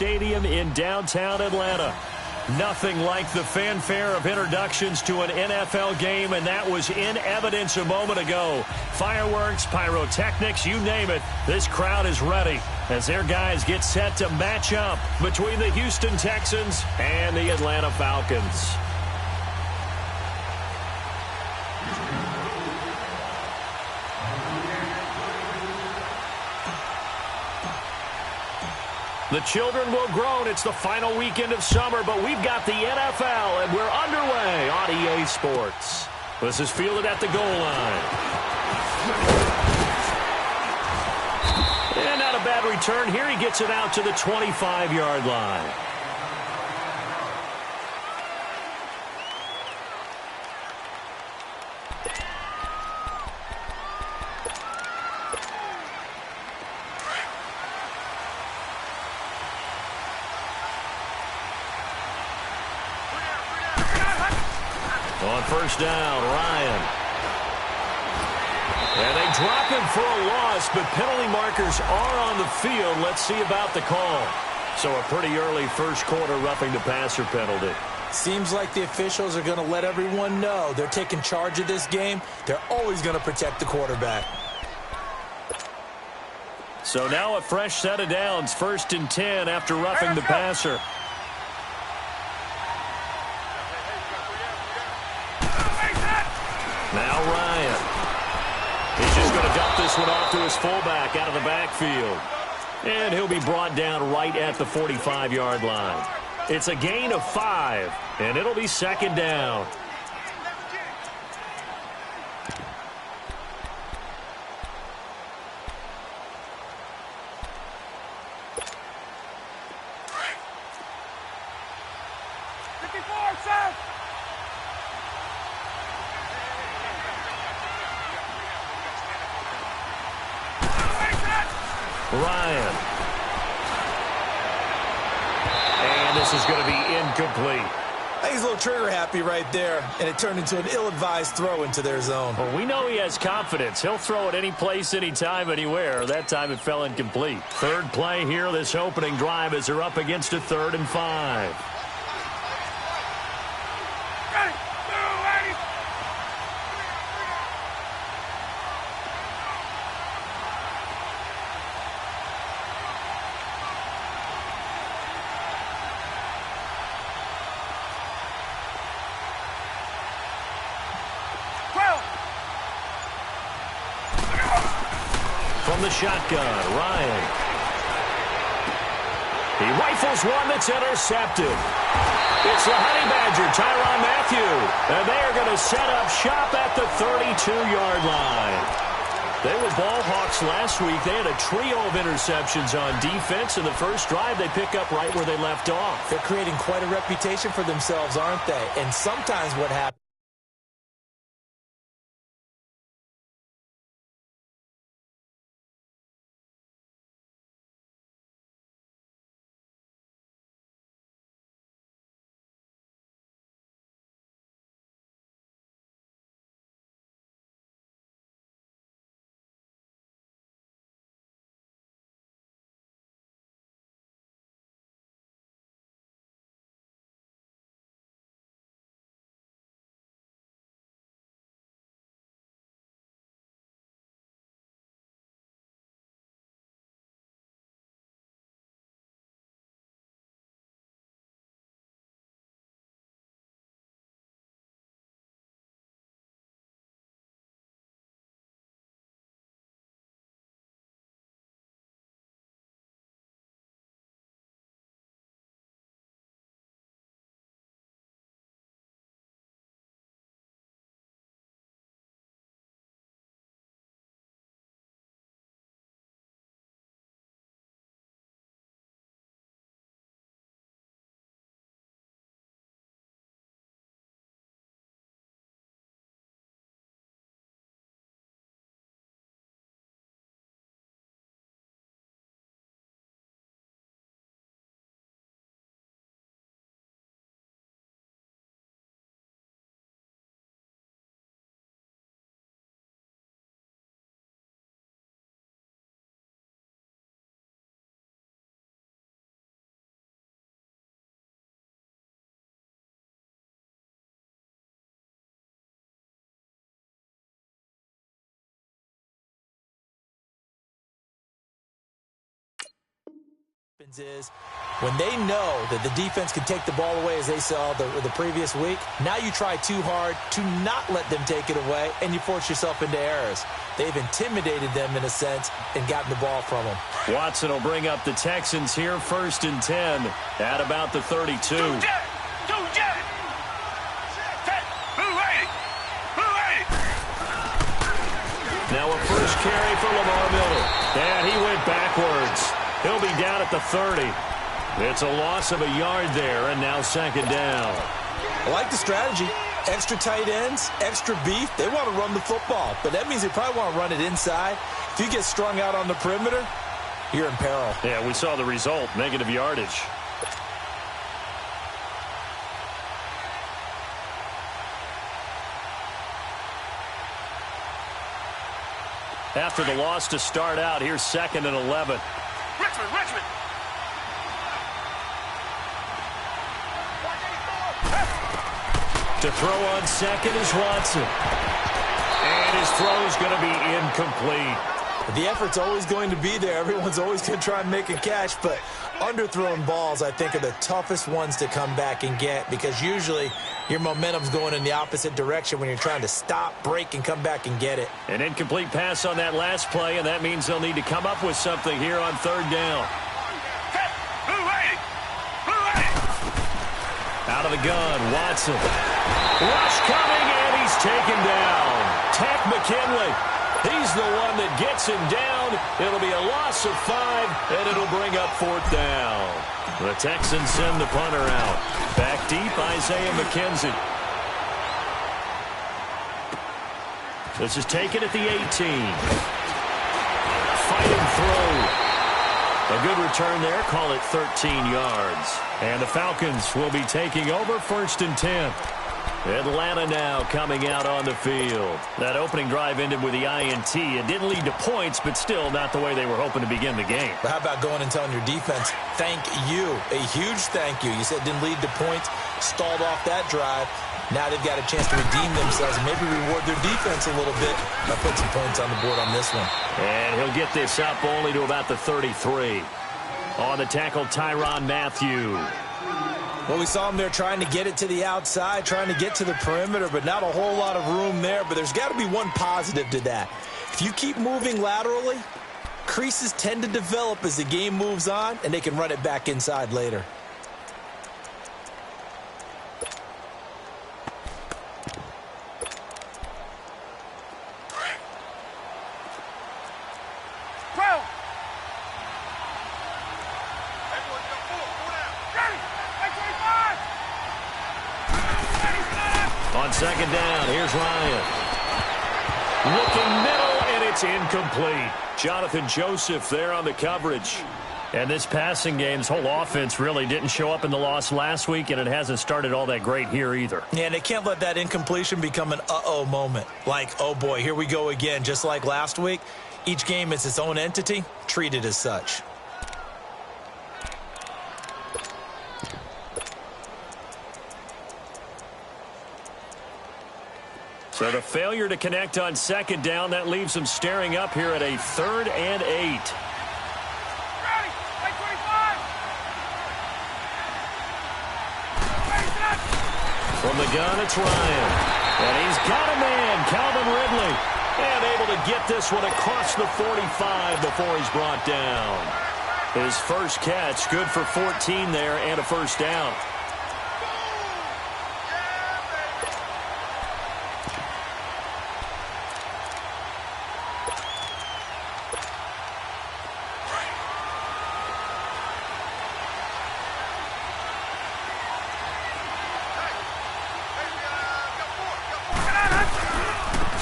Stadium in downtown Atlanta. Nothing like the fanfare of introductions to an NFL game, and that was in evidence a moment ago. Fireworks, pyrotechnics, you name it. This crowd is ready as their guys get set to match up between the Houston Texans and the Atlanta Falcons. The children will groan. It's the final weekend of summer, but we've got the NFL, and we're underway on EA Sports. This is fielded at the goal line. And not a bad return here. He gets it out to the 25-yard line. On first down, Ryan. And they drop him for a loss, but penalty markers are on the field. Let's see about the call. So a pretty early first quarter roughing the passer penalty. Seems like the officials are going to let everyone know they're taking charge of this game. They're always going to protect the quarterback. So now a fresh set of downs, 1st and 10 after roughing the passer. Now Ryan. He's just going to dump this one off to his fullback out of the backfield. And he'll be brought down right at the 45-yard line. It's a gain of 5, and it'll be 2nd down. Ryan. And this is going to be incomplete. I think he's a little trigger happy right there, and it turned into an ill-advised throw into their zone. Well, we know he has confidence. He'll throw it any place, anytime, anywhere. That time it fell incomplete. 3rd play here, this opening drive, as they're up against a 3rd and 5. From the shotgun, Ryan. He rifles one that's intercepted. It's the Honey Badger, Tyrann Mathieu. And they are going to set up shop at the 32-yard line. They were ball hawks last week. They had a trio of interceptions on defense. In the first drive, they pick up right where they left off. They're creating quite a reputation for themselves, aren't they? And sometimes what happens Is when they know that the defense can take the ball away as they saw the previous week, now you try too hard to not let them take it away, and you force yourself into errors. They've intimidated them in a sense and gotten the ball from them. Watson will bring up the Texans here, 1st and 10 at about the 32. Now a first carry for Lamar Miller, and he went backwards. He'll be down at the 30. It's a loss of a yard there, and now 2nd down. I like the strategy. Extra tight ends, extra beef. They want to run the football, but that means they probably want to run it inside. If you get strung out on the perimeter, you're in peril. Yeah, we saw the result, negative yardage. After the loss to start out, here's 2nd and 11. Richmond. To throw on 2nd is Watson. And his throw is going to be incomplete. The effort's always going to be there. Everyone's always going to try and make a catch, but underthrown balls, I think, are the toughest ones to come back and get because usually your momentum's going in the opposite direction when you're trying to stop, break, and come back and get it. An incomplete pass on that last play, and that means they'll need to come up with something here on 3rd down. Out of the gun, Watson. Rush coming, and he's taken down. Tech McKinley. He's the one that gets him down. It'll be a loss of 5, and it'll bring up 4th down. The Texans send the punter out. Back deep, Isaiah McKenzie. This is taken at the 18. Fighting throw. A good return there. Call it 13 yards. And the Falcons will be taking over 1st and 10. Atlanta now coming out on the field. That opening drive ended with the INT. It didn't lead to points, but still not the way they were hoping to begin the game. But how about going and telling your defense, thank you, a huge thank you. You said it didn't lead to points, stalled off that drive. Now they've got a chance to redeem themselves and maybe reward their defense a little bit by putting some points on the board on this one. And he'll get this up only to about the 33. On the tackle, Tyrann Mathieu. Well, we saw him there trying to get it to the outside, trying to get to the perimeter, but not a whole lot of room there. But there's got to be one positive to that. If you keep moving laterally, creases tend to develop as the game moves on, and they can run it back inside later. On 2nd down, here's Ryan. Looking middle, and it's incomplete. Jonathan Joseph there on the coverage. And this passing game, this whole offense really didn't show up in the loss last week, and it hasn't started all that great here either. Yeah, and they can't let that incompletion become an uh-oh moment. Like, oh boy, here we go again. Just like last week, each game is its own entity, treat it as such. So the failure to connect on 2nd down, that leaves them staring up here at a 3rd and 8. From the gun, it's Ryan. And he's got a man, Calvin Ridley. And able to get this one across the 45 before he's brought down. His first catch, good for 14 there and a 1st down.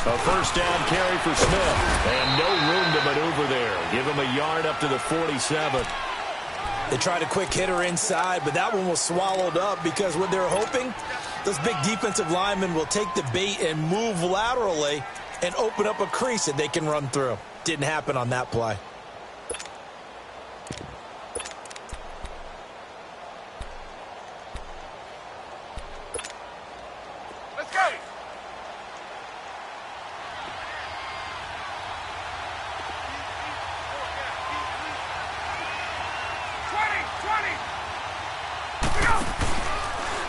A 1st down carry for Smith. And no room to maneuver there. Give him a yard up to the 47. They tried a quick hitter inside, but that one was swallowed up because what they're hoping, those big defensive linemen will take the bait and move laterally and open up a crease that they can run through. Didn't happen on that play.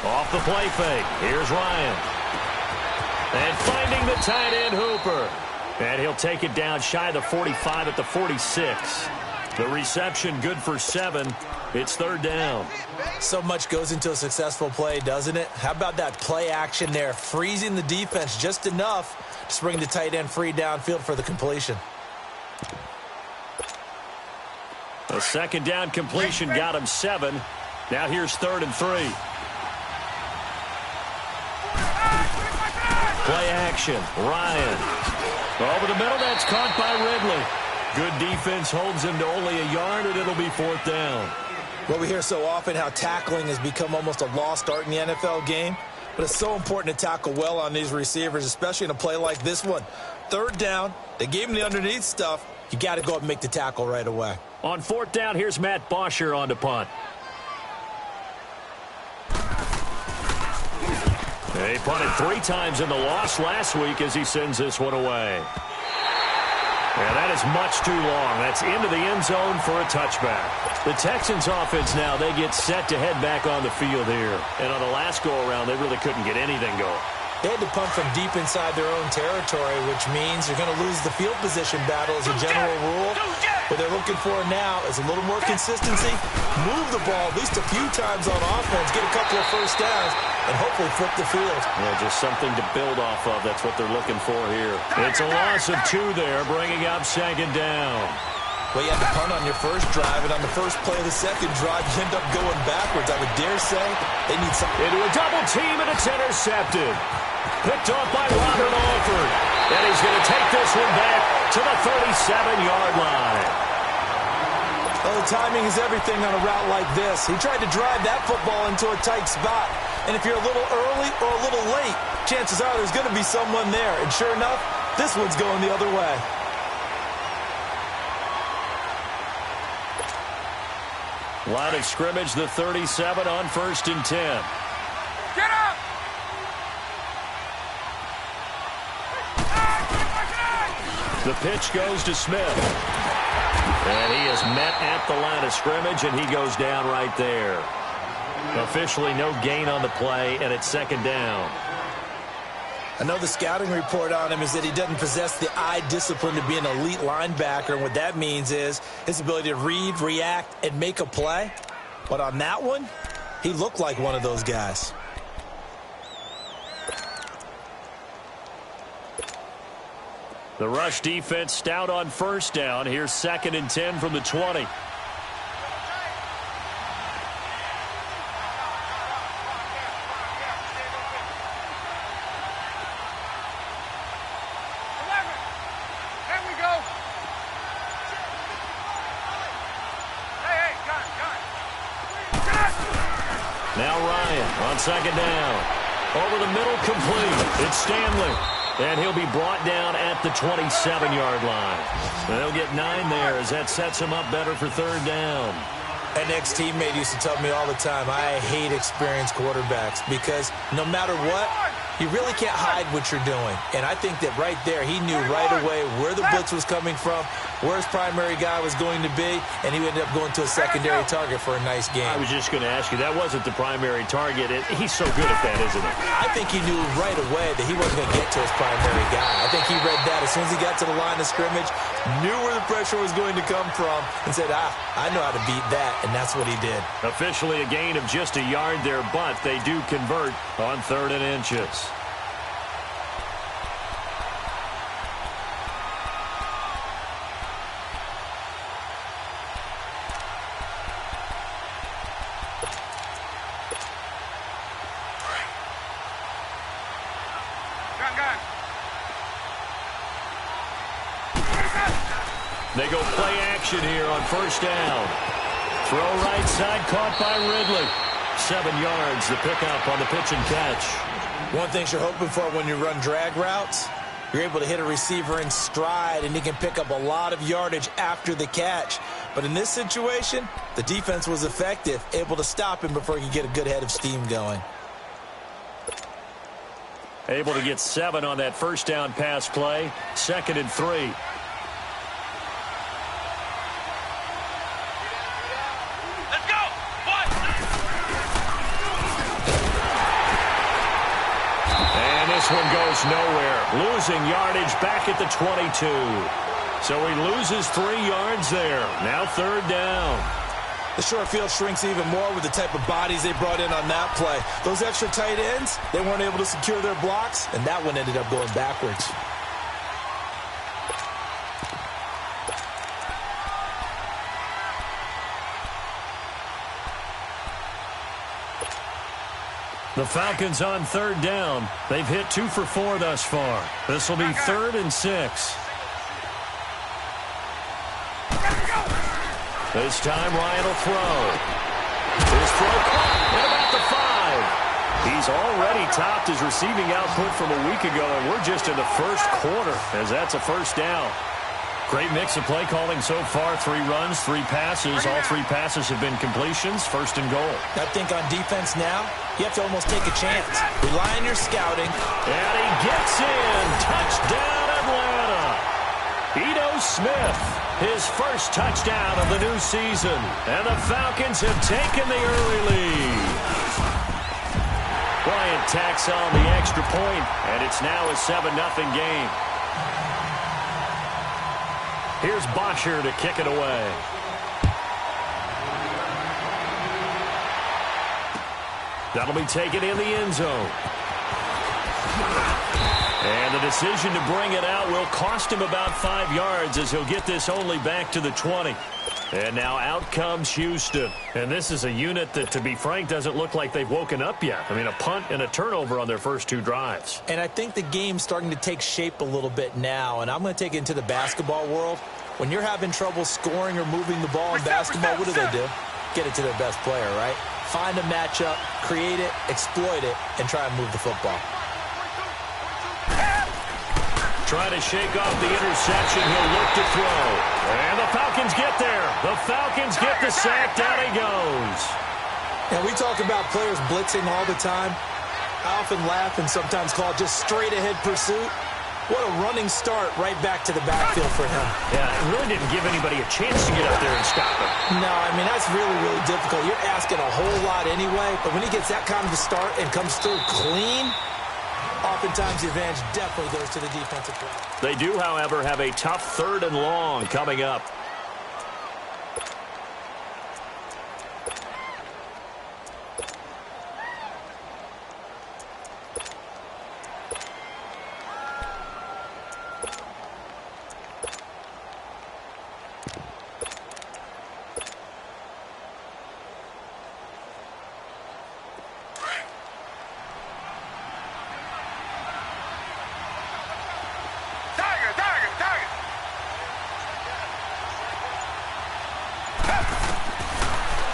Off the play fake. Here's Ryan. And finding the tight end Hooper. And he'll take it down shy of the 45 at the 46. The reception good for 7. It's third down. So much goes into a successful play, doesn't it? How about that play action there, freezing the defense just enough to bring the tight end free downfield for the completion. A second down completion got him 7. Now here's 3rd and 3. Play action. Ryan. Over the middle, that's caught by Ridley. Good defense holds him to only a yard, and it'll be 4th down. Well, we hear so often how tackling has become almost a lost art in the NFL game, but it's so important to tackle well on these receivers, especially in a play like this one. 3rd down, they gave him the underneath stuff. You got to go up and make the tackle right away. On 4th down, here's Matt Bosher on to punt. He punted 3 times in the loss last week as he sends this one away. And that is much too long. That's into the end zone for a touchback. The Texans offense now, they get set to head back on the field here. And on the last go-around, they really couldn't get anything going. They had to punt from deep inside their own territory, which means you're going to lose the field position battle as a general rule. What they're looking for now is a little more consistency, move the ball at least a few times on offense, get a couple of first downs, and hopefully flip the field. Yeah, just something to build off of. That's what they're looking for here. It's a loss of 2 there, bringing up 2nd down. Well, you had to punt on your first drive, and on the first play of the second drive, you end up going backwards. I would dare say they need something. Into a double team, and it's intercepted. Picked off by Robert Alford. And he's going to take this one back to the 37-yard line. Well, the timing is everything on a route like this. He tried to drive that football into a tight spot. And if you're a little early or a little late, chances are there's going to be someone there. And sure enough, this one's going the other way. Line of scrimmage, the 37 on 1st and 10. Get up! The pitch goes to Smith. And he is met at the line of scrimmage, and he goes down right there. Officially no gain on the play, and it's 2nd down. I know the scouting report on him is that he doesn't possess the eye discipline to be an elite linebacker, and what that means is his ability to read, react, and make a play. But on that one, he looked like one of those guys. The rush defense stout on 1st down. Here's 2nd and 10 from the 20. Now Ryan on 2nd down. Over the middle, complete. It's Stanley. And he'll be brought down at the 27-yard line. They'll get 9 there as that sets him up better for 3rd down. An ex-teammate used to tell me all the time, I hate experienced quarterbacks because no matter what, you really can't hide what you're doing. And I think that right there, he knew right away where the blitz was coming from, where his primary guy was going to be, and he ended up going to a secondary target for a nice game. I was just going to ask you, that wasn't the primary target. He's so good at that, isn't he? I think he knew right away that he wasn't going to get to his primary guy. I think he read that as soon as he got to the line of scrimmage, knew where the pressure was going to come from, and said, I know how to beat that, and that's what he did. Officially a gain of just a yard there, but they do convert on 3rd and inches. They go play action here on 1st down. Throw right side, caught by Ridley. 7 yards, the pickup on the pitch and catch. One thing you're hoping for when you run drag routes, you're able to hit a receiver in stride, and he can pick up a lot of yardage after the catch. But in this situation, the defense was effective, able to stop him before he could get a good head of steam going. Able to get 7 on that 1st down pass play. 2nd and 3. this one goes nowhere. Losing yardage back at the 22. So he loses 3 yards there. Now 3rd down. The short field shrinks even more with the type of bodies they brought in on that play. Those extra tight ends, they weren't able to secure their blocks, and that one ended up going backwards. The Falcons on 3rd down. They've hit 2 for 4 thus far. This will be 3rd and 6. This time Ryan will throw. His throw caught at about the 5. He's already topped his receiving output from a week ago, and we're just in the first quarter as that's a 1st down. Great mix of play calling so far. 3 runs, 3 passes. All 3 passes have been completions. 1st and goal. I think on defense now, you have to almost take a chance. Rely on your scouting. And he gets in. Touchdown, Atlanta. Ito Smith, his first touchdown of the new season. And the Falcons have taken the early lead. Bryant tacks on the extra point, and it's now a 7-0 game. Here's Bosher to kick it away. That'll be taken in the end zone. And the decision to bring it out will cost him about 5 yards as he'll get this only back to the 20. And now out comes Houston. And this is a unit that, to be frank, doesn't look like they've woken up yet. I mean, a punt and a turnover on their first 2 drives. And I think the game's starting to take shape a little bit now. And I'm going to take it into the basketball world. When you're having trouble scoring or moving the ball in basketball, what do? Get it to their best player, right? Find a matchup, create it, exploit it, and try and move the football. Trying to shake off the interception. He'll look to throw. And the Falcons get there. The Falcons get the sack. Down he goes. And we talk about players blitzing all the time. I often laugh and sometimes call it just straight-ahead pursuit. What a running start right back to the backfield for him. Yeah, it really didn't give anybody a chance to get up there and stop him. No, I mean, that's really, really difficult. You're asking a whole lot anyway, but when he gets that kind of a start and comes through clean, oftentimes the advantage definitely goes to the defensive player. They do, however, have a tough 3rd and long coming up.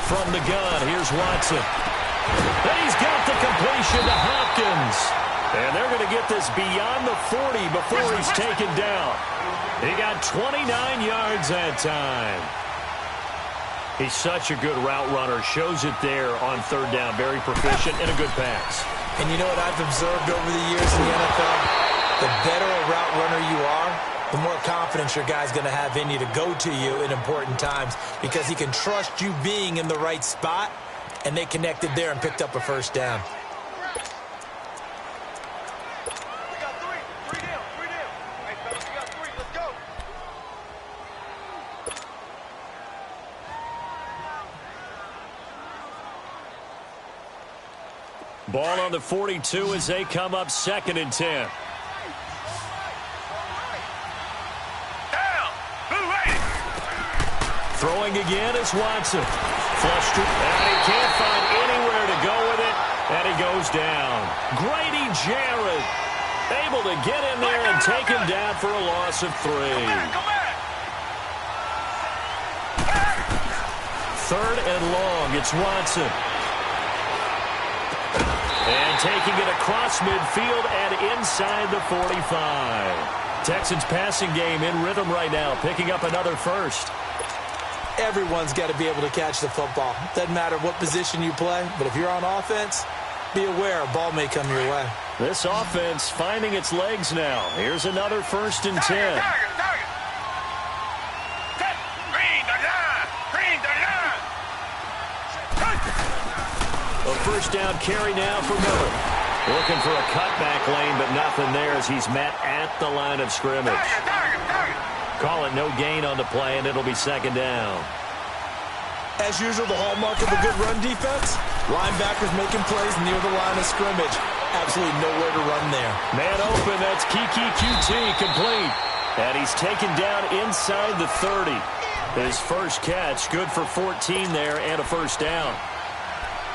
From the gun, here's Watson. And he's got the completion to Hopkins. And they're going to get this beyond the 40 before he's taken down. He got 29 yards that time. He's such a good route runner. Shows it there on 3rd down. Very proficient and a good pass. And you know what I've observed over the years in the NFL? The better a route runner you are, the more confidence your guy's going to have in you to go to you in important times because he can trust you being in the right spot, and they connected there and picked up a 1st down. We got 3. 3 down. 3 down. Hey, fellas, we got 3. Let's go. Ball on the 42 as they come up 2nd and 10. Throwing again is Watson. Flushed it, and he can't find anywhere to go with it, and he goes down. Grady Jarrett able to get in there and take him down for a loss of 3. 3rd and long, it's Watson. And taking it across midfield and inside the 45. Texans passing game in rhythm right now, picking up another 1st. Everyone's got to be able to catch the football. Doesn't matter what position you play, but if you're on offense, be aware a ball may come your way. This offense finding its legs now. Here's another 1st and 10. A 1st down carry now for Miller. Looking for a cutback lane, but nothing there as he's met at the line of scrimmage. Call it no gain on the play, and it'll be second down. As usual, the hallmark of a good run defense, linebackers making plays near the line of scrimmage. Absolutely nowhere to run there. Man open, that's Kiki QT complete. And he's taken down inside the 30. His first catch, good for 14 there and a first down.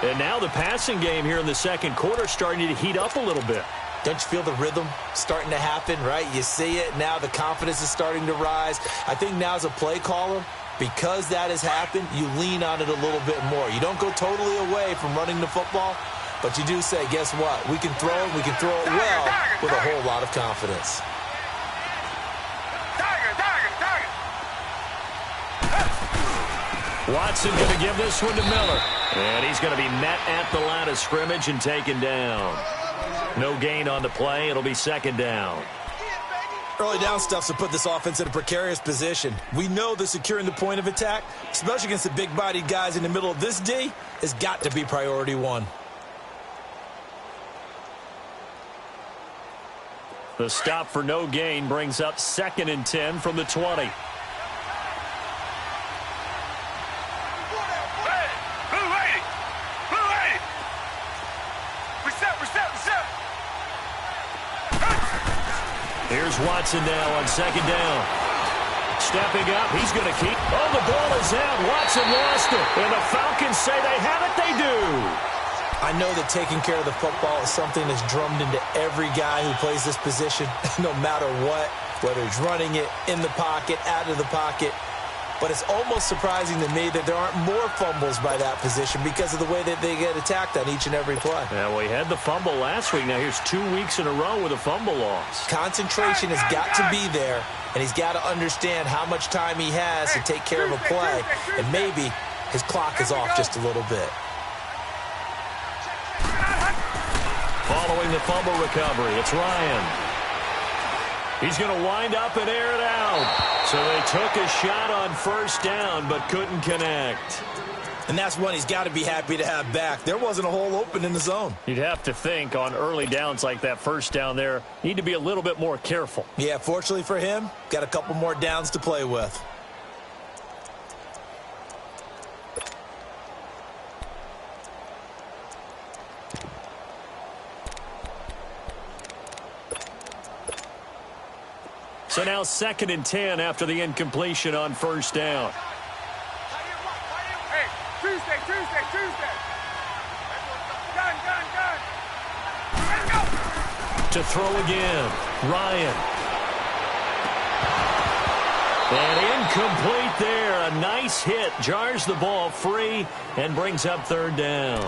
And now the passing game here in the second quarter starting to heat up a little bit. Don't you feel the rhythm starting to happen, right? You see it. Now the confidence is starting to rise. I think now as a play caller, because that has happened, you lean on it a little bit more. You don't go totally away from running the football, but you do say, guess what? We can throw it. We can throw it well with a whole lot of confidence. Watson going to give this one to Miller. And he's going to be met at the line of scrimmage and taken down. No gain on the play. It'll be second down. Early down stuff to put this offense in a precarious position. We know that securing the point of attack, especially against the big-bodied guys in the middle of this D, has got to be priority one. The stop for no gain brings up 2nd and 10 from the 20. Here's Watson now on second down. Stepping up, he's going to keep. Oh, the ball is out. Watson lost it. And the Falcons say they have it. They do. I know that taking care of the football is something that's drummed into every guy who plays this position, no matter what, whether he's running it, in the pocket, out of the pocket. But it's almost surprising to me that there aren't more fumbles by that position because of the way that they get attacked on each and every play. Yeah, we had the fumble last week. Now here's 2 weeks in a row with a fumble loss. Concentration has got to be there, and he's got to understand how much time he has to take care of a play, and maybe his clock is off just a little bit. Following the fumble recovery, it's Ryan. He's going to wind up and air it out. So they took a shot on first down, but couldn't connect. And that's one he's got to be happy to have back. There wasn't a hole open in the zone. You'd have to think on early downs like that first down there, need to be a little bit more careful. Yeah, fortunately for him, got a couple more downs to play with. So now 2nd and 10 after the incompletion on first down. Hey, Tuesday. Gun. Let's go. To throw again, Ryan. And incomplete there. A nice hit. Jars the ball free and brings up third down.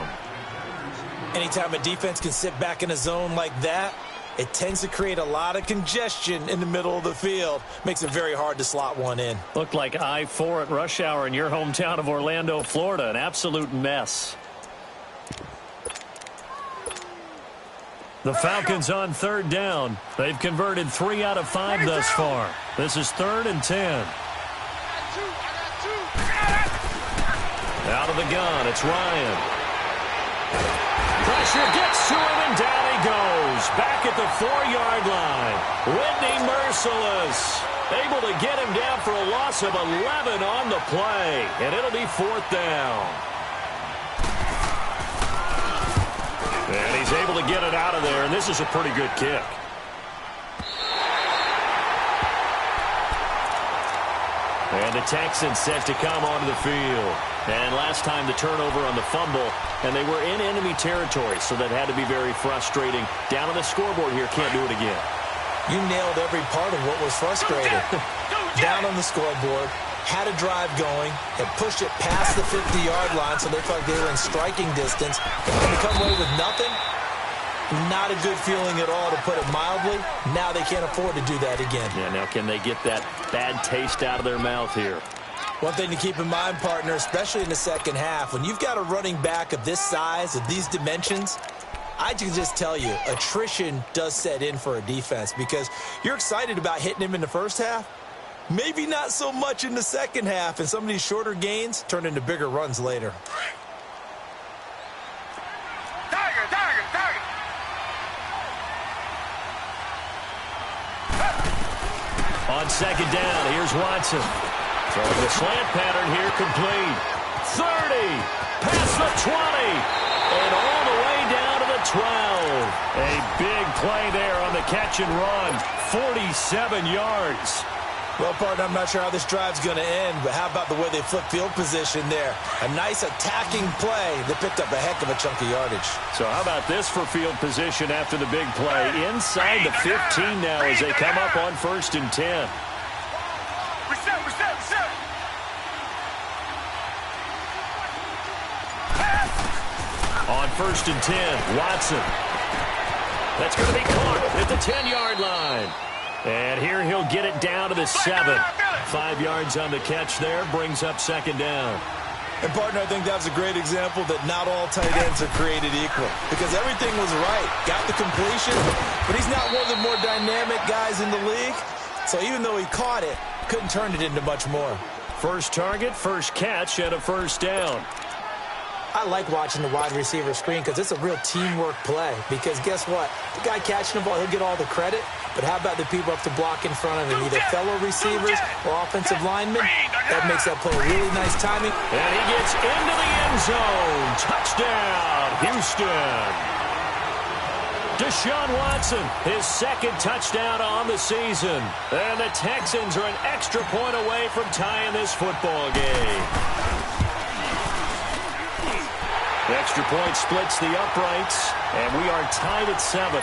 Anytime a defense can sit back in a zone like that, it tends to create a lot of congestion in the middle of the field. Makes it very hard to slot one in. Looked like I-4 at rush hour in your hometown of Orlando, Florida. An absolute mess. The Falcons on third down. They've converted 3 out of 5 thus far. This is 3rd and 10. Out of the gun, it's Ryan. Pressure gets to him, and down he goes. Back at the 4-yard line. Whitney Merciless able to get him down for a loss of 11 on the play. And it'll be 4th down. And he's able to get it out of there, and this is a pretty good kick. And the Texans set to come onto the field. And last time the turnover on the fumble, and they were in enemy territory, so that had to be very frustrating. Down on the scoreboard here, can't do it again. You nailed every part of what was frustrating. Down on the scoreboard, had a drive going, had pushed it past the 50-yard line, so they felt like they were in striking distance. And to come away with nothing, not a good feeling at all, to put it mildly. Now they can't afford to do that again. Yeah, now can they get that bad taste out of their mouth here? One thing to keep in mind, partner, especially in the second half, when you've got a running back of this size, of these dimensions, I can just tell you, attrition does set in for a defense because you're excited about hitting him in the first half. Maybe not so much in the second half, and some of these shorter gains turn into bigger runs later. On second down, here's Watson. Throwing the slant pattern here, complete. 30, past the 20, and all the way down to the 12. A big play there on the catch and run. 47 yards. Well, partner, I'm not sure how this drive's going to end, but how about the way they flip field position there? A nice attacking play that picked up a heck of a chunk of yardage. So how about this for field position after the big play? Inside the 15 now as they come up on 1st and 10. Reset. On 1st and 10, Watson. That's going to be caught at the 10-yard line. And here he'll get it down to the 7. 5 yards on the catch there, brings up second down. And, partner, I think that was a great example that not all tight ends are created equal. Because everything was right. Got the completion, but he's not one of the more dynamic guys in the league. So even though he caught it, couldn't turn it into much more. First target, first catch, and a first down. I like watching the wide receiver screen because it's a real teamwork play. Because guess what? The guy catching the ball, he'll get all the credit. But how about the people up to block in front of him? Either fellow receivers or offensive linemen. That makes that play really nice timing. And he gets into the end zone. Touchdown, Houston. Deshaun Watson, his second touchdown on the season. And the Texans are an extra point away from tying this football game. The extra point splits the uprights, and we are tied at 7.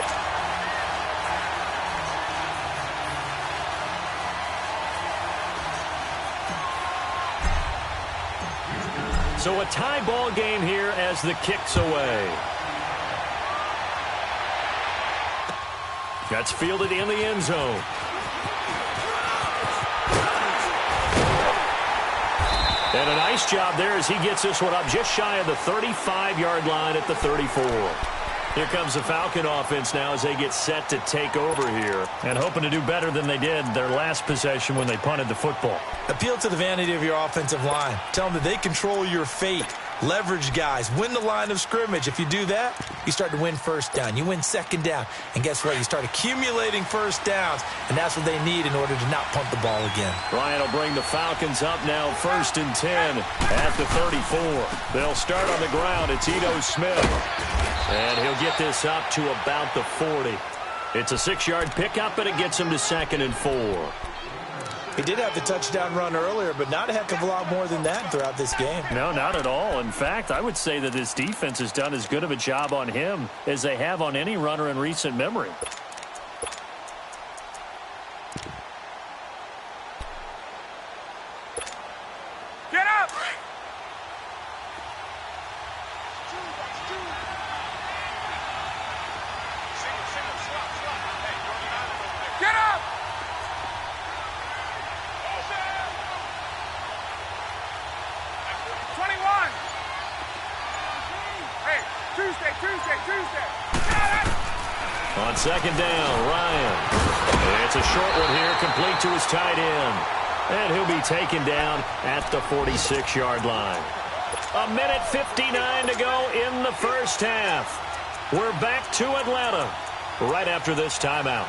So a tie ball game here as the kick's away. That's fielded in the end zone. And a nice job there as he gets this one up just shy of the 35-yard line at the 34. Here comes the Falcon offense now as they get set to take over here and hoping to do better than they did their last possession when they punted the football. Appeal to the vanity of your offensive line. Tell them that they control your fate. Leverage guys. Win the line of scrimmage. If you do that, you start to win first down. You win second down. And guess what? You start accumulating first downs. And that's what they need in order to not punt the ball again. Ryan will bring the Falcons up now 1st and 10 at the 34. They'll start on the ground. It's Ito Smith. And he'll get this up to about the 40. It's a 6-yard pickup, and it gets him to 2nd and 4. He did have the touchdown run earlier, but not a heck of a lot more than that throughout this game. No, not at all. In fact, I would say that this defense has done as good of a job on him as they have on any runner in recent memory. Get up! Get up! Tuesday. On second down, Ryan. It's a short one here, complete to his tight end. And he'll be taken down at the 46-yard line. 1:59 to go in the first half. We're back to Atlanta right after this timeout.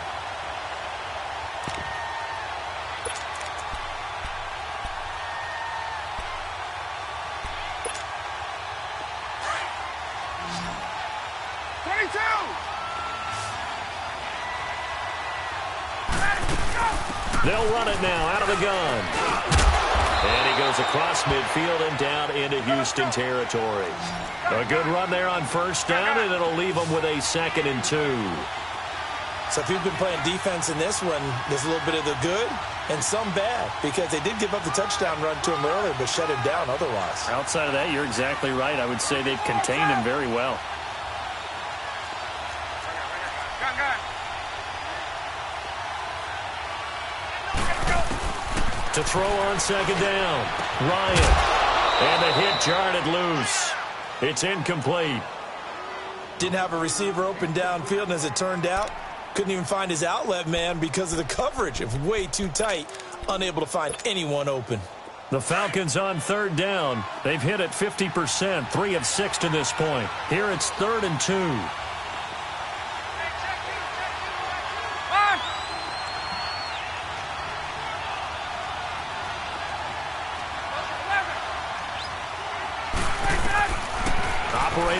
They'll run it now out of the gun. And he goes across midfield and down into Houston territory. A good run there on first down, and it'll leave them with a 2nd and 2. So if you've been playing defense in this one, there's a little bit of the good and some bad, because they did give up the touchdown run to him earlier, but shut him down otherwise. Outside of that, you're exactly right. I would say they've contained him very well. To throw on second down, Ryan. And the hit jarred it loose. It's incomplete. Didn't have a receiver open downfield, and as it turned out, couldn't even find his outlet man because of the coverage. It was way too tight, unable to find anyone open. The Falcons on third down. They've hit it 50%, 3 of 6 to this point. Here it's 3rd and 2.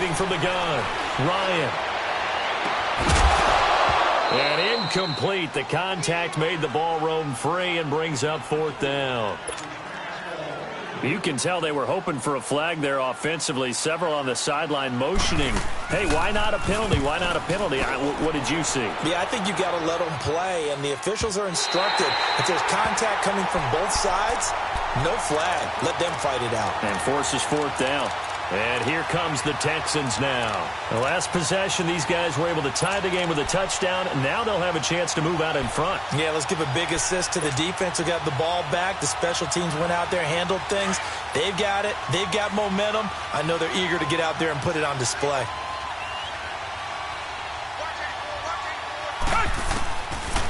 Waiting from the gun. Ryan. And incomplete. The contact made the ball roam free and brings up 4th down. You can tell they were hoping for a flag there offensively. Several on the sideline motioning. Hey, why not a penalty? Why not a penalty? What did you see? Yeah, I think you got to let them play, and the officials are instructed. If there's contact coming from both sides, no flag. Let them fight it out. And forces 4th down. And here comes the Texans now. The last possession, these guys were able to tie the game with a touchdown. Now they'll have a chance to move out in front. Yeah, let's give a big assist to the defense who got the ball back. The special teams went out there, handled things. They've got it. They've got momentum. I know they're eager to get out there and put it on display.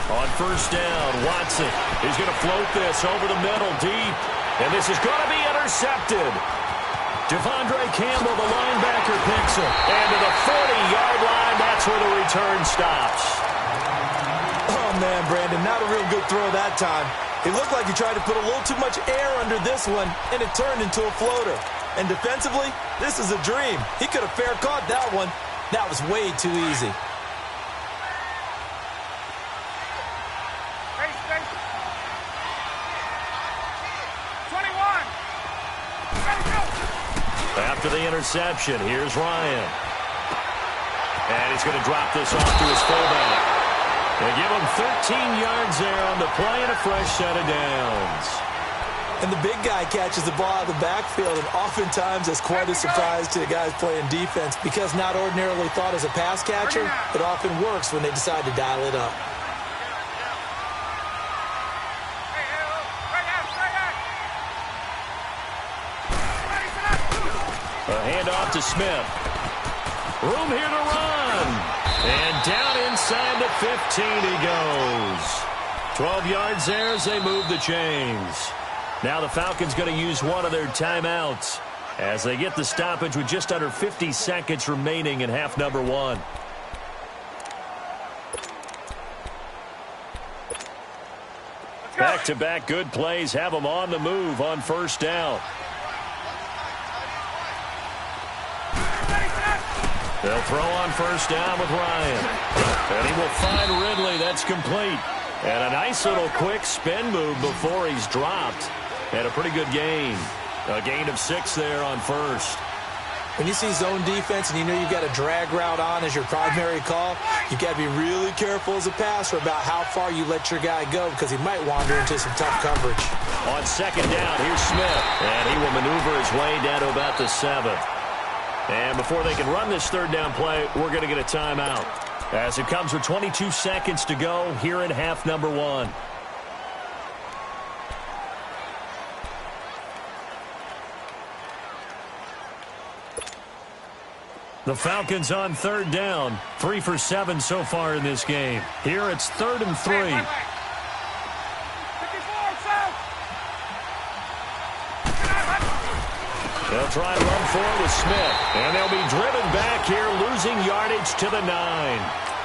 On 1st down, Watson is going to float this over the middle deep. And this is going to be intercepted. Devondre Campbell, the linebacker, picks it. And to the 40-yard line, that's where the return stops. Oh, man, Brandon, not a real good throw that time. It looked like he tried to put a little too much air under this one, and it turned into a floater. And defensively, this is a dream. He could have fair caught that one. That was way too easy. After the interception, here's Ryan. And he's going to drop this off to his fullback. They give him 13 yards there on the play and a fresh set of downs. And the big guy catches the ball out of the backfield, and oftentimes that's quite a surprise to the guys playing defense because not ordinarily thought as a pass catcher, it often works when they decide to dial it up. A handoff to Smith. Room here to run. And down inside the 15 he goes. 12 yards there as they move the chains. Now the Falcons going to use one of their timeouts as they get the stoppage with just under 50 seconds remaining in half number 1. Back-to-back good plays have them on the move on 1st down. They'll throw on 1st down with Ryan. And he will find Ridley. That's complete. And a nice little quick spin move before he's dropped. And a pretty good gain. A gain of 6 there on 1st. When you see zone defense and you know you've got a drag route on as your primary call, you've got to be really careful as a passer about how far you let your guy go because he might wander into some tough coverage. On 2nd down, here's Smith. And he will maneuver his way down to about the 7. And before they can run this 3rd down play, we're going to get a timeout. As it comes with 22 seconds to go here in half number 1. The Falcons on 3rd down. 3 for 7 so far in this game. Here it's 3rd and 3. They'll try to run forward with Smith. And they'll be driven back here, losing yardage to the 9.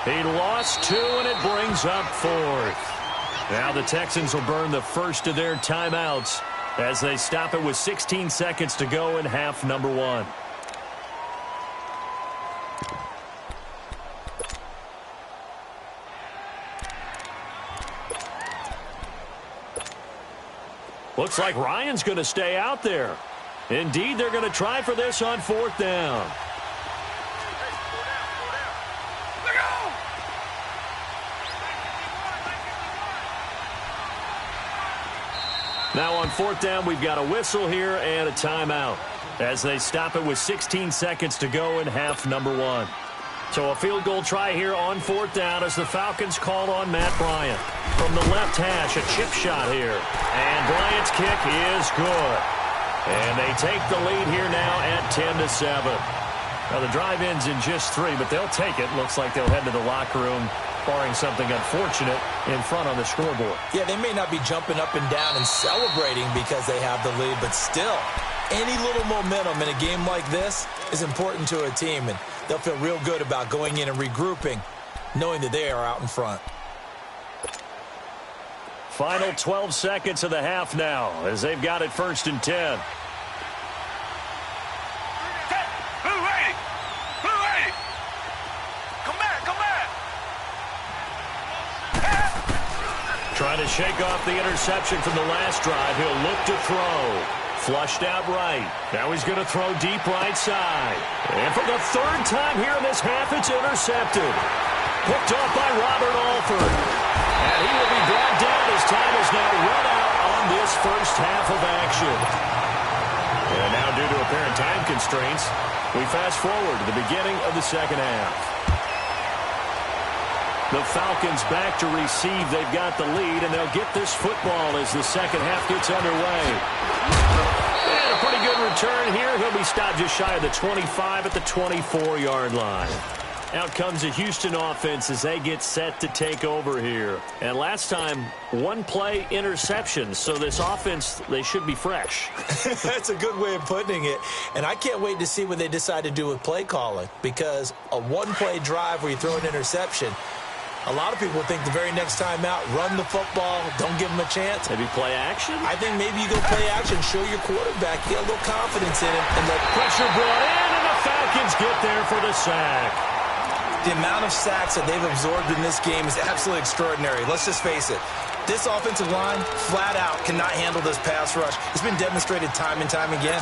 He lost 2, and it brings up 4th. Now the Texans will burn the first of their timeouts as they stop it with 16 seconds to go in half number 1. Looks like Ryan's going to stay out there. Indeed, they're going to try for this on 4th down. Now on 4th down, we've got a whistle here and a timeout as they stop it with 16 seconds to go in half number 1. So a field goal try here on 4th down as the Falcons call on Matt Bryant. From the left hash, a chip shot here. And Bryant's kick is good. And they take the lead here now at 10-7. Now the drive ends in just 3, but they'll take it. Looks like they'll head to the locker room, barring something unfortunate, in front on the scoreboard. Yeah, they may not be jumping up and down and celebrating because they have the lead, but still, any little momentum in a game like this is important to a team, and they'll feel real good about going in and regrouping, knowing that they are out in front. Final 12 seconds of the half now as they've got it 1st and 10. Trying to shake off the interception from the last drive. He'll look to throw. Flushed out right. Now he's going to throw deep right side. And for the third time here in this half, it's intercepted. Picked off by Robert Alford. And he will be brought down as time is now run out on this first half of action. And now due to apparent time constraints, we fast forward to the beginning of the second half. The Falcons back to receive. They've got the lead, and they'll get this football as the second half gets underway. And a pretty good return here. He'll be stopped just shy of the 25 at the 24-yard line. Out comes the Houston offense as they get set to take over here. And last time, one-play interception. So this offense, they should be fresh. That's a good way of putting it. And I can't wait to see what they decide to do with play calling. Because a one-play drive where you throw an interception, a lot of people think the very next time out, run the football, don't give them a chance. Maybe play action? I think maybe you go play action, show your quarterback, get a little confidence in him, and let pressure brought in, and the Falcons get there for the sack. The amount of sacks that they've absorbed in this game is absolutely extraordinary. Let's just face it. This offensive line, flat out, cannot handle this pass rush. It's been demonstrated time and time again.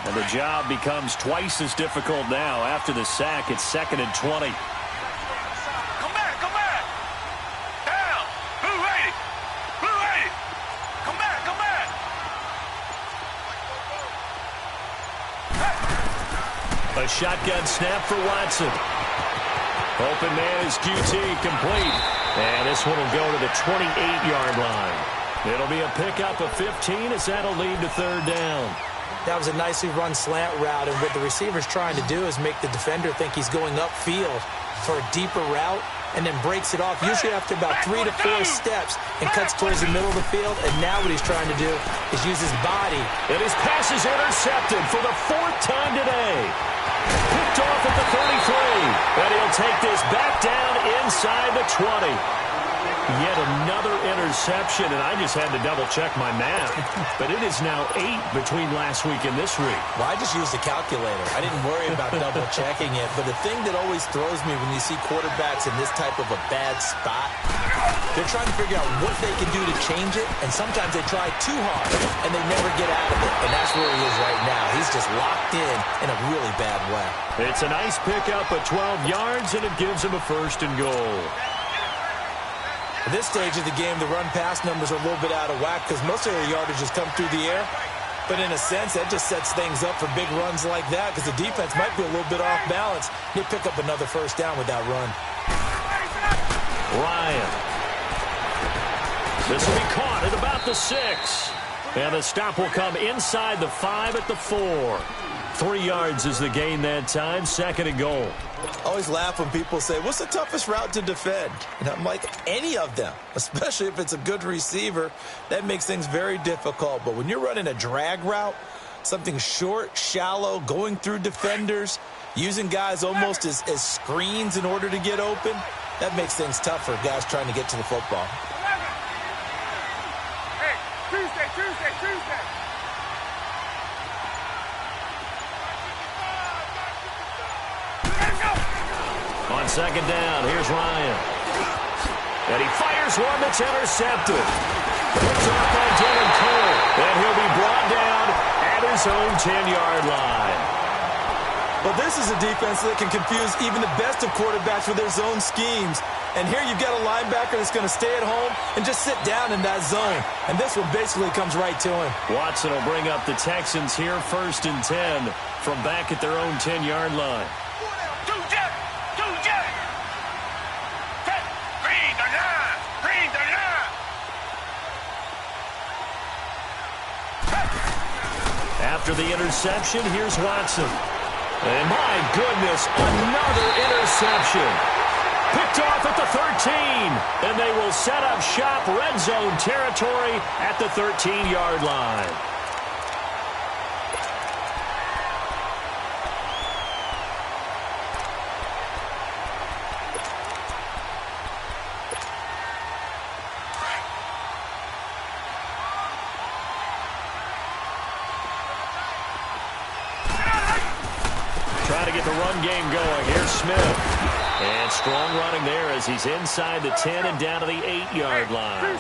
And the job becomes twice as difficult now. After the sack, it's 2nd and 20. Come back, come back. Down. Blue 80. Blue 80. Come back, come back. A shotgun snap for Watson. Open man is QT, complete. And this one will go to the 28-yard line. It'll be a pickup of 15 as that'll lead to third down. That was a nicely run slant route, and what the receiver's trying to do is make the defender think he's going upfield for a deeper route and then breaks it off, usually after about 3 to 4 steps, and cuts towards the middle of the field. And now what he's trying to do is use his body. And his pass is intercepted for the 4th time today. Picked off at the 33. And he'll take this back down inside the 20. Yet another interception, and I just had to double-check my math. But it is now 8 between last week and this week. Well, I just used a calculator. I didn't worry about double-checking it. But the thing that always throws me when you see quarterbacks in this type of a bad spot, they're trying to figure out what they can do to change it, and sometimes they try too hard, and they never get out of it. And that's where he is right now. He's just locked in a really bad way. It's a nice pickup of 12 yards, and it gives him a 1st and goal. At this stage of the game, the run-pass numbers are a little bit out of whack because most of their yardage has come through the air. But in a sense, that just sets things up for big runs like that because the defense might be a little bit off balance. They pick up another 1st down with that run. Ryan. This will be caught at about the 6. And the stop will come inside the 5 at the 4. 3 yards is the gain that time, 2nd and goal. I always laugh when people say, what's the toughest route to defend? And I'm like, any of them, especially if it's a good receiver. That makes things very difficult. But when you're running a drag route, something short, shallow, going through defenders, using guys almost as screens in order to get open, that makes things tough for guys trying to get to the football. Hey, Tuesday. On 2nd down, here's Ryan. And he fires one that's intercepted. It's off by Dylan Cole. And he'll be brought down at his own 10-yard line. But this is a defense that can confuse even the best of quarterbacks with their zone schemes. And here you've got a linebacker that's going to stay at home and just sit down in that zone. And this one basically comes right to him. Watson will bring up the Texans here 1st and 10 from back at their own 10-yard line. After the interception, here's Watson. And my goodness, another interception. Picked off at the 13. And they will set up shop red zone territory at the 13-yard line. get the run game going. Here's Smith. And strong running there as he's inside the 10 and down to the 8-yard line.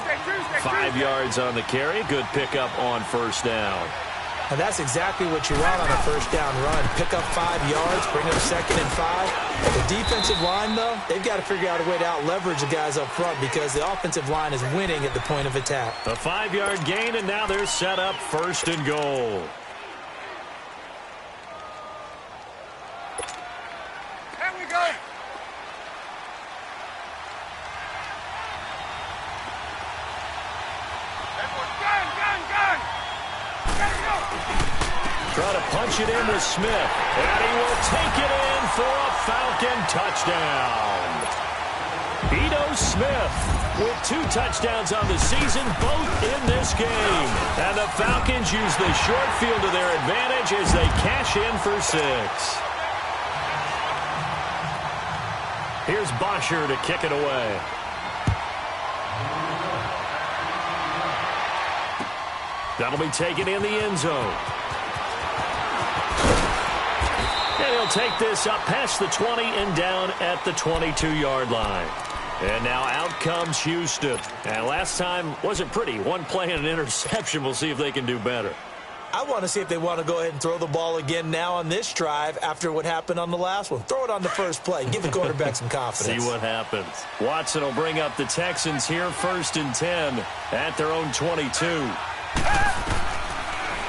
5 yards on the carry. Good pickup on first down. And that's exactly what you want on a first down run. Pick up 5 yards, bring up 2nd and 5. But the defensive line, though, they've got to figure out a way to out-leverage the guys up front because the offensive line is winning at the point of attack. A 5-yard gain, and now they're set up 1st and goal. There we go. Gun. Trying to punch it in with Smith. And he will take it in for a Falcon touchdown. Ito Smith with 2 touchdowns on the season, both in this game. And the Falcons use the short field to their advantage as they cash in for 6. Here's Bosher to kick it away. That'll be taken in the end zone. And he'll take this up past the 20 and down at the 22-yard line. And now out comes Houston. And last time wasn't pretty. 1 play and an interception. We'll see if they can do better. I want to see if they want to go ahead and throw the ball again now on this drive after what happened on the last one. Throw it on the first play. Give the quarterback some confidence. See what happens. Watson will bring up the Texans here 1st and 10 at their own 22.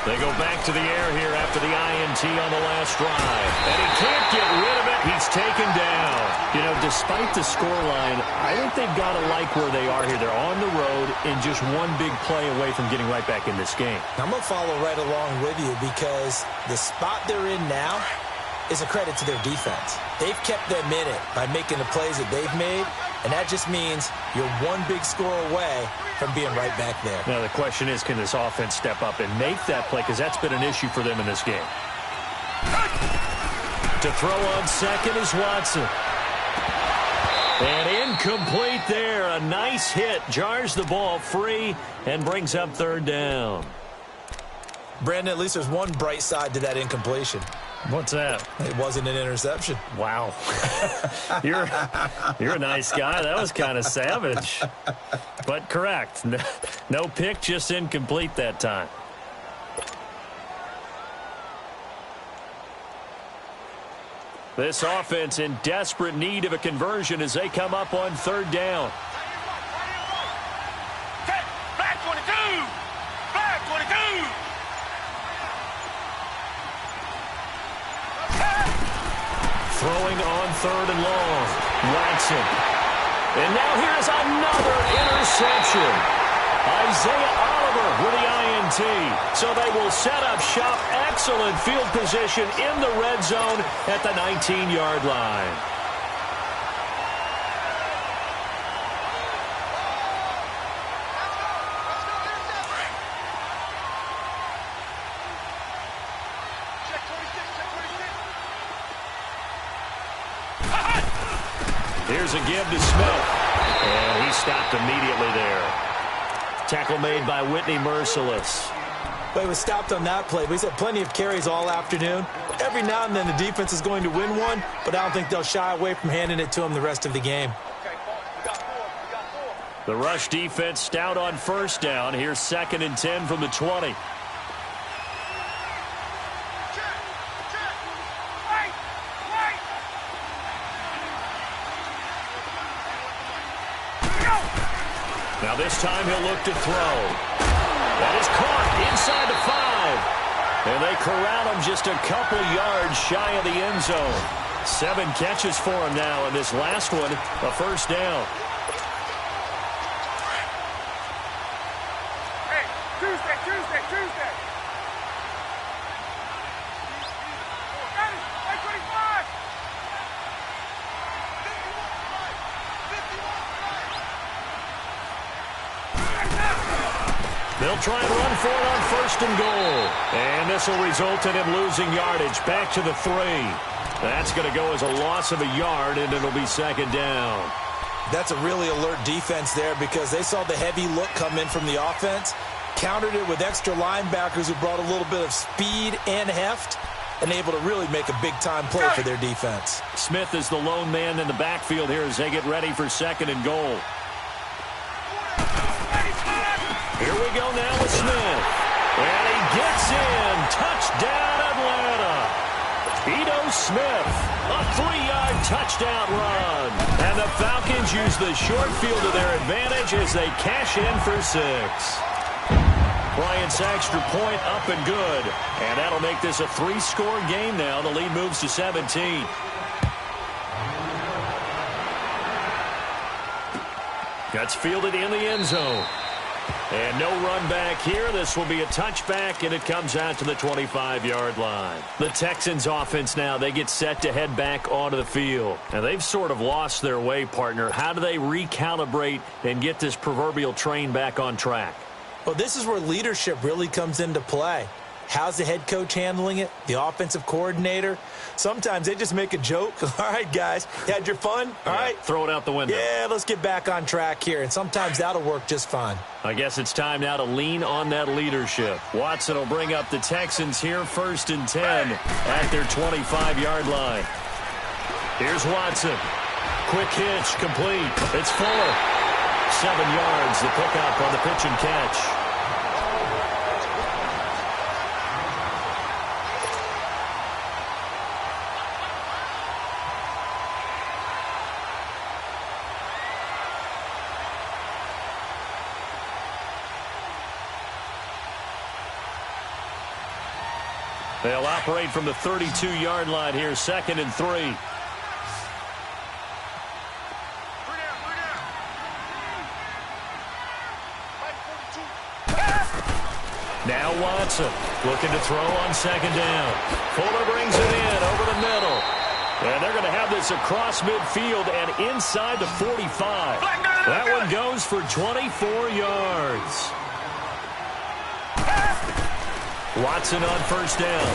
They go back to the air here after the INT on the last drive. And he can't get rid of it. He's taken down. You know, despite the scoreline, I think they've got to like where they are here. They're on the road and just 1 big play away from getting right back in this game. I'm going to follow right along with you because the spot they're in now is a credit to their defense. They've kept them in it by making the plays that they've made, and that just means you're 1 big score away from being right back there. Now, the question is, can this offense step up and make that play? Because that's been an issue for them in this game. To throw on second is Watson. And incomplete there. A nice hit. Jars the ball free and brings up 3rd down. Brandon, at least there's one bright side to that incompletion. What's that? It wasn't an interception. Wow. You're a nice guy. That was kind of savage. But correct. No pick, just incomplete that time. This offense in desperate need of a conversion as they come up on 3rd down. Flag 22. Flag 22. Throwing on 3rd and long. Watson. And now here's another interception. Isaiah Oliver with the INT. So they will set up shop. Excellent field position in the red zone at the 19-yard line. Here's a give to Smith. And he stopped immediately there. Tackle made by Whitney Merciless. Well, he was stopped on that play, but he's had plenty of carries all afternoon. Every now and then the defense is going to win one, but I don't think they'll shy away from handing it to him the rest of the game. The rush defense stout on 1st down. Here's 2nd and 10 from the 20. Now this time he'll look to throw. That is caught inside the 5. And they corral him just a couple yards shy of the end zone. 7 catches for him now, and this last one, a 1st down. Hey, Tuesday. Got it. Flag 25. 51. They'll try and run for it on 1st and goal. And this will result in him losing yardage back to the 3. That's going to go as a loss of a yard, and it'll be 2nd down. That's a really alert defense there because they saw the heavy look come in from the offense, countered it with extra linebackers who brought a little bit of speed and heft, and able to really make a big-time play for their defense. Smith is the lone man in the backfield here as they get ready for 2nd and goal. Here we go now with Smith. And he gets in. Touchdown, Atlanta. Ito Smith, a 3-yard touchdown run. And the Falcons use the short field to their advantage as they cash in for 6. Bryant's extra point up and good. And that'll make this a 3-score game now. The lead moves to 17. Gets fielded in the end zone. And no run back here. This will be a touchback, and it comes out to the 25-yard line. The Texans offense now, they get set to head back onto the field. And they've sort of lost their way, partner. How do they recalibrate and get this proverbial train back on track? Well, this is where leadership really comes into play. How's the head coach handling it? The offensive coordinator? Sometimes they just make a joke. All right, guys, you had your fun? All right. Throw it out the window. Yeah, let's get back on track here. And sometimes that'll work just fine. I guess it's time now to lean on that leadership. Watson will bring up the Texans here 1st and 10 at their 25-yard line. Here's Watson. Quick hitch, complete. It's Fuller. 7 yards, the pickup on the pitch and catch. They'll operate from the 32-yard line here, 2nd and 3. Now Watson looking to throw on 2nd down. Fuller brings it in over the middle. And they're going to have this across midfield and inside the 45. That one goes for 24 yards. Watson on 1st down.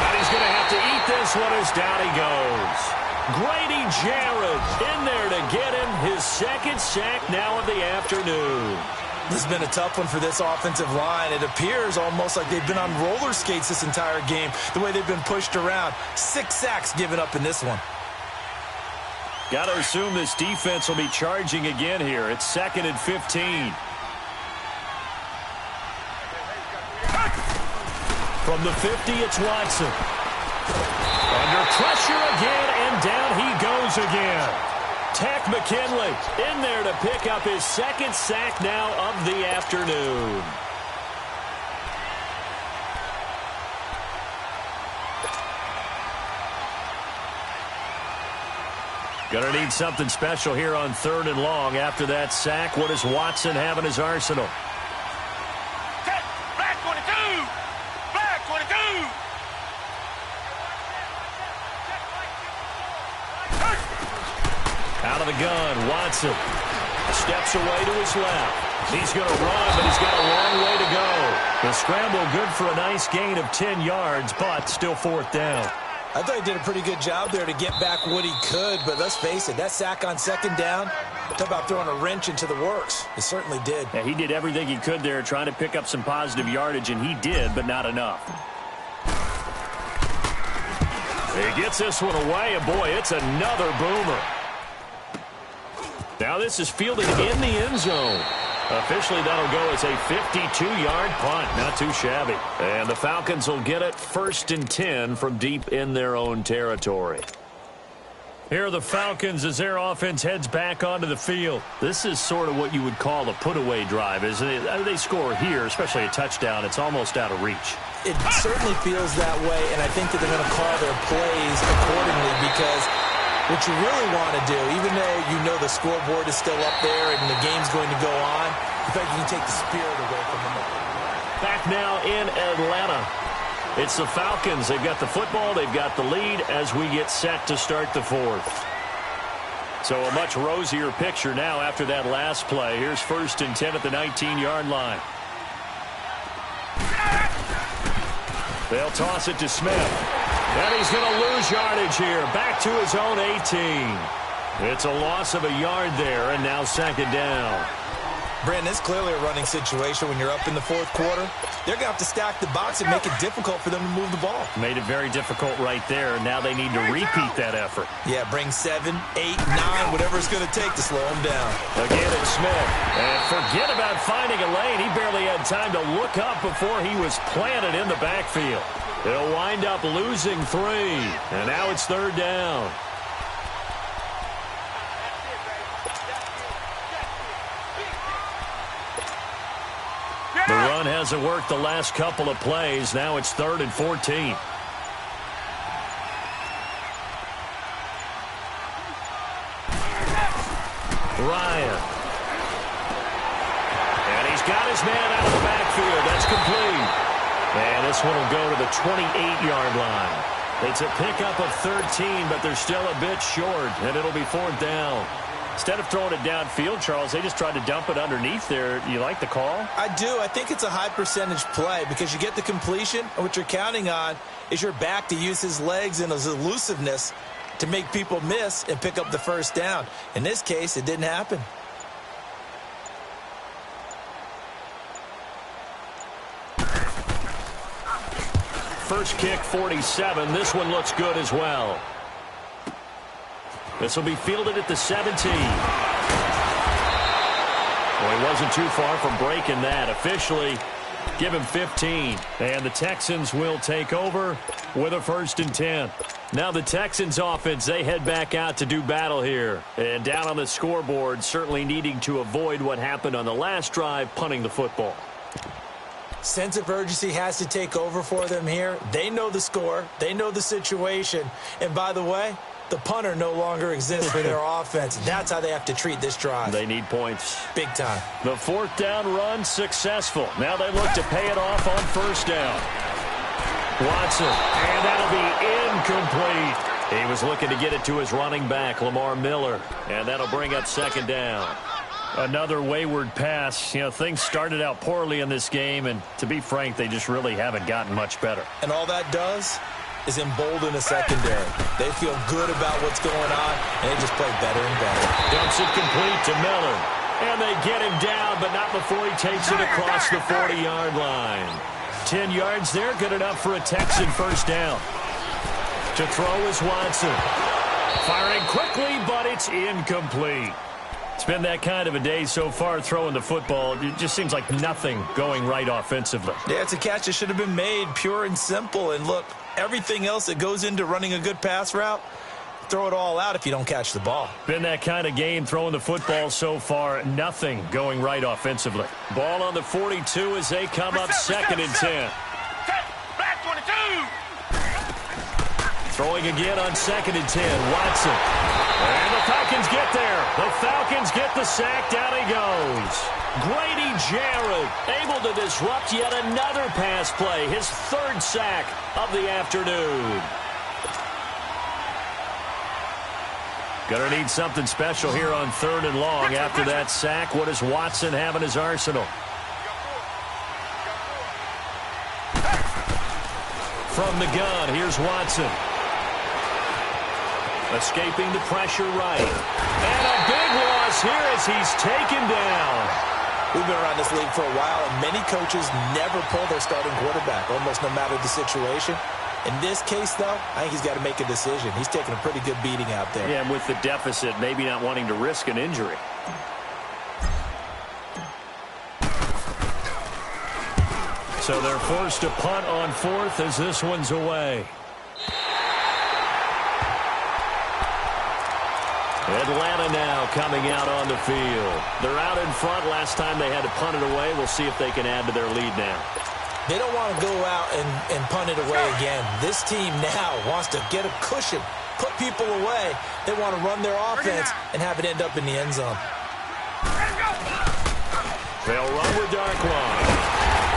And he's going to have to eat this one as down he goes. Grady Jarrett in there to get him his 2nd sack now of the afternoon. This has been a tough one for this offensive line. It appears almost like they've been on roller skates this entire game, the way they've been pushed around. 6 sacks given up in this one. Got to assume this defense will be charging again here. It's 2nd and 15. From the 50, it's Watson. Under pressure again, and down he goes again. Tack McKinley in there to pick up his 2nd sack now of the afternoon. Gonna need something special here on 3rd and long. After that sack, what does Watson have in his arsenal? Out of the gun, Watson steps away to his left. He's going to run, but he's got a long way to go. The scramble good for a nice gain of 10 yards, but still 4th down. I thought he did a pretty good job there to get back what he could, but let's face it, that sack on 2nd down, talk about throwing a wrench into the works. It certainly did. Yeah, he did everything he could there trying to pick up some positive yardage, and he did, but not enough. He gets this one away, and boy, it's another boomer. Now this is fielded in the end zone. Officially, that'll go as a 52-yard punt. Not too shabby. And the Falcons will get it 1st and 10 from deep in their own territory. Here are the Falcons as their offense heads back onto the field. This is sort of what you would call a put-away drive, isn't it? They score here, especially a touchdown. It's almost out of reach. It certainly feels that way, and I think that they're going to call their plays accordingly because what you really want to do, even though you know the scoreboard is still up there and the game's going to go on, in fact, you can take the spirit away from them. Back now in Atlanta. It's the Falcons. They've got the football. They've got the lead as we get set to start the 4th. So a much rosier picture now after that last play. Here's 1st and 10 at the 19-yard line. They'll toss it to Smith. And he's going to lose yardage here. Back to his own 18. It's a loss of a yard there, and now 2nd down. Brandon, it's clearly a running situation when you're up in the fourth quarter. They're going to have to stack the box and make it difficult for them to move the ball. Made it very difficult right there. Now they need to repeat that effort. Yeah, bring 7, 8, 9, whatever it's going to take to slow them down. Again, it's Smith. And forget about finding a lane. He barely had time to look up before he was planted in the backfield. They'll wind up losing 3. And now it's 3rd down. The run hasn't worked the last couple of plays. Now it's 3rd and 14. Ryan. And he's got his man out of the backfield. That's complete. And this one will go to the 28-yard line. It's a pickup of 13, but they're still a bit short, and it'll be 4th down. Instead of throwing it downfield, Charles, they just tried to dump it underneath there. You like the call? I do. I think it's a high percentage play because you get the completion, and what you're counting on is your back to use his legs and his elusiveness to make people miss and pick up the 1st down. In this case, it didn't happen. First kick, 47. This one looks good as well. This will be fielded at the 17. Well, he wasn't too far from breaking that. Officially, give him 15. And the Texans will take over with a 1st and 10. Now the Texans offense, they head back out to do battle here. And down on the scoreboard, certainly needing to avoid what happened on the last drive, punting the football. Sense of urgency has to take over for them here. They know the score. They know the situation. And by the way, the punter no longer exists for their offense. That's how they have to treat this drive. They need points. Big time. The 4th down run successful. Now they look to pay it off on 1st down. Watson, and that'll be incomplete. He was looking to get it to his running back, Lamar Miller, and that'll bring up 2nd down. Another wayward pass. You know, things started out poorly in this game, and to be frank, they just really haven't gotten much better. And all that does is embolden a secondary. They feel good about what's going on, and they just play better and better. Dumps it complete to Miller. And they get him down, but not before he takes it across the 40-yard line. 10 yards there, good enough for a Texan 1st down. To throw is Watson. Firing quickly, but it's incomplete. It's been that kind of a day so far throwing the football. It just seems like nothing going right offensively. Yeah, it's a catch that should have been made, pure and simple. And look, everything else that goes into running a good pass route, throw it all out if you don't catch the ball. Been that kind of game throwing the football so far. Nothing going right offensively. Ball on the 42 as they come up 2nd and 10. Black 22. Throwing again on 2nd and 10. Watson. And the Falcons get there. The Falcons get the sack. Down he goes. Grady Jarrett able to disrupt yet another pass play. His 3rd sack of the afternoon. Gonna need something special here on 3rd and long. After that sack, what does Watson have in his arsenal? From the gun, here's Watson. Escaping the pressure right. And a big loss here as he's taken down. We've been around this league for a while, and many coaches never pull their starting quarterback, almost no matter the situation. In this case, though, I think he's got to make a decision. He's taking a pretty good beating out there. Yeah, and with the deficit, maybe not wanting to risk an injury. So they're forced to punt on 4th as this one's away. Atlanta now coming out on the field. They're out in front. Last time they had to punt it away. We'll see if they can add to their lead now. They don't want to go out and punt it away again. This team now wants to get a cushion, put people away. They want to run their offense and have it end up in the end zone. They'll run with Darkwan.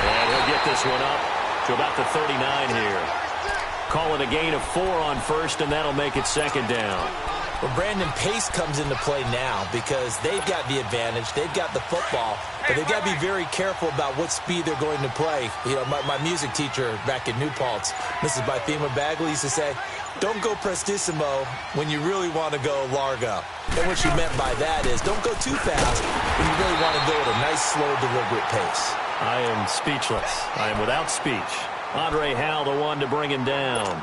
And he'll get this one up to about the 39 here. Call it a gain of 4 on 1st, and that'll make it 2nd down. Well, Brandon, pace comes into play now because they've got the advantage. They've got the football, but they've got to be very careful about what speed they're going to play. You know, my music teacher back in New Paltz, Mrs. Bythema Bagley, used to say, don't go prestissimo when you really want to go largo. And what she meant by that is don't go too fast when you really want to go at a nice, slow, deliberate pace. I am speechless. I am without speech. Andre Howell, the one to bring him down.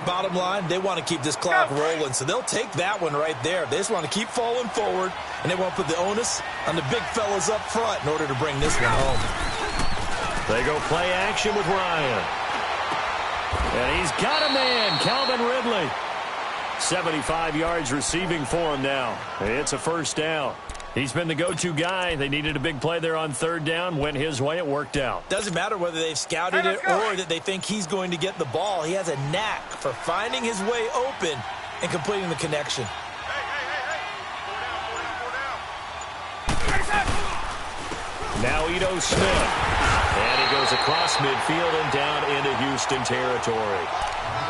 Bottom line, they want to keep this clock rolling, so they'll take that one right there. They just want to keep falling forward, and they want to put the onus on the big fellas up front in order to bring this one home. They go play action with Ryan. And he's got a man, Calvin Ridley. 75 yards receiving for him now. It's a first down. He's been the go-to guy. They needed a big play there on third down. Went his way. It worked out. Doesn't matter whether they've scouted it or that they think he's going to get the ball. He has a knack for finding his way open and completing the connection. Now Ito Smith. And he goes across midfield and down into Houston territory.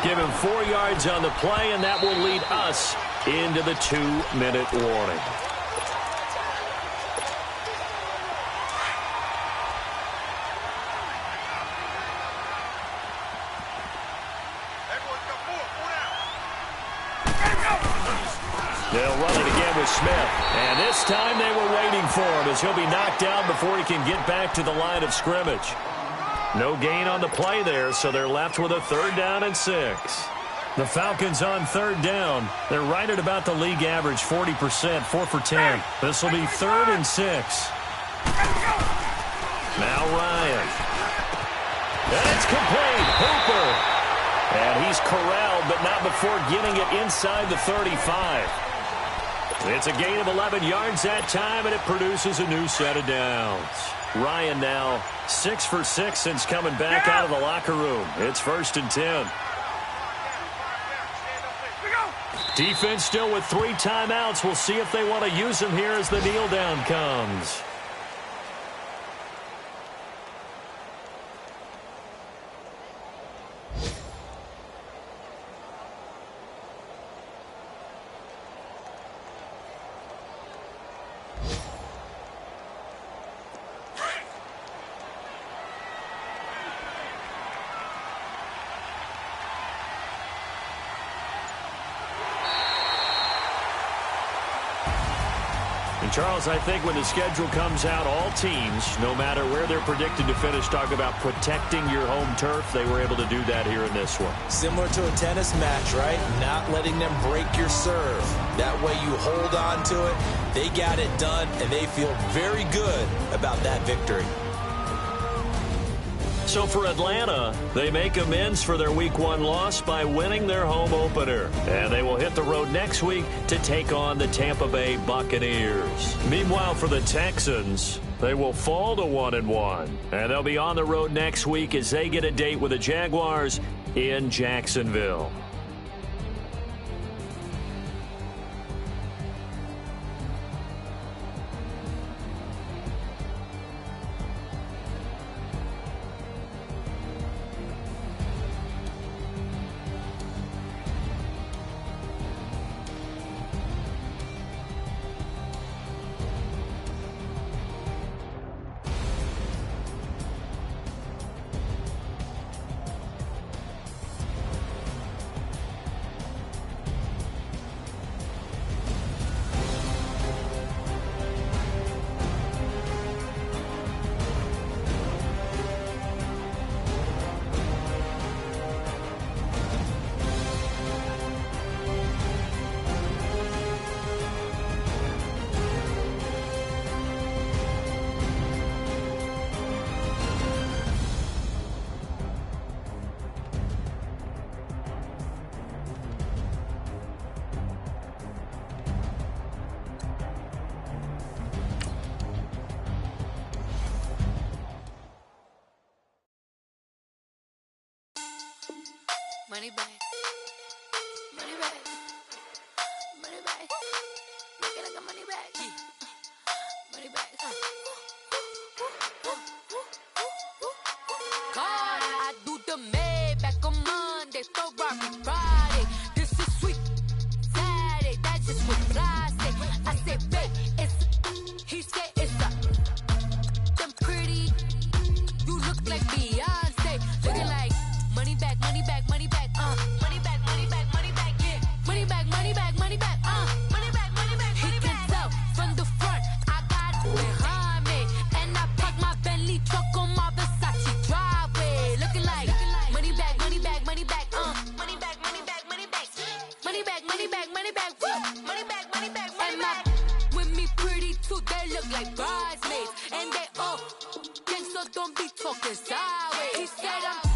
Give him 4 yards on the play, and that will lead us into the 2-minute warning. They'll run it again with Smith. And this time they were waiting for him as he'll be knocked down before he can get back to the line of scrimmage. No gain on the play there, so they're left with a 3rd down and 6. The Falcons on 3rd down. They're right at about the league average, 40%, 4 for 10. This will be 3rd and 6. Now Ryan. And it's complete. Hooper. And he's corralled, but not before getting it inside the 35. It's a gain of 11 yards that time, and it produces a new set of downs. Ryan now 6 for 6 since coming back out of the locker room. It's 1st and 10. Defense still with 3 timeouts. We'll see if they want to use them here as the kneel down comes. Charles, I think when the schedule comes out, all teams, no matter where they're predicted to finish, talk about protecting your home turf. They were able to do that here in this one. Similar to a tennis match, right? Not letting them break your serve. That way you hold on to it. They got it done, and they feel very good about that victory. So for Atlanta, they make amends for their Week 1 loss by winning their home opener. And they will hit the road next week to take on the Tampa Bay Buccaneers. Meanwhile, for the Texans, they will fall to 1-1. And they'll be on the road next week as they get a date with the Jaguars in Jacksonville. Money back. Money back. Money back. Make it like a money back. Money back. God, I do the Maybach on Monday, Ferrari Friday. This is sweet Saturday. That's just what I say. I say, babe, it's. He said it's a. Them pretty. You look like Beyonce. Looking like money back, money back, money back. Money back, money back, money back. Yeah. Money back, money back, money back. Money back, money back. He don't be talking sideways. He said I'm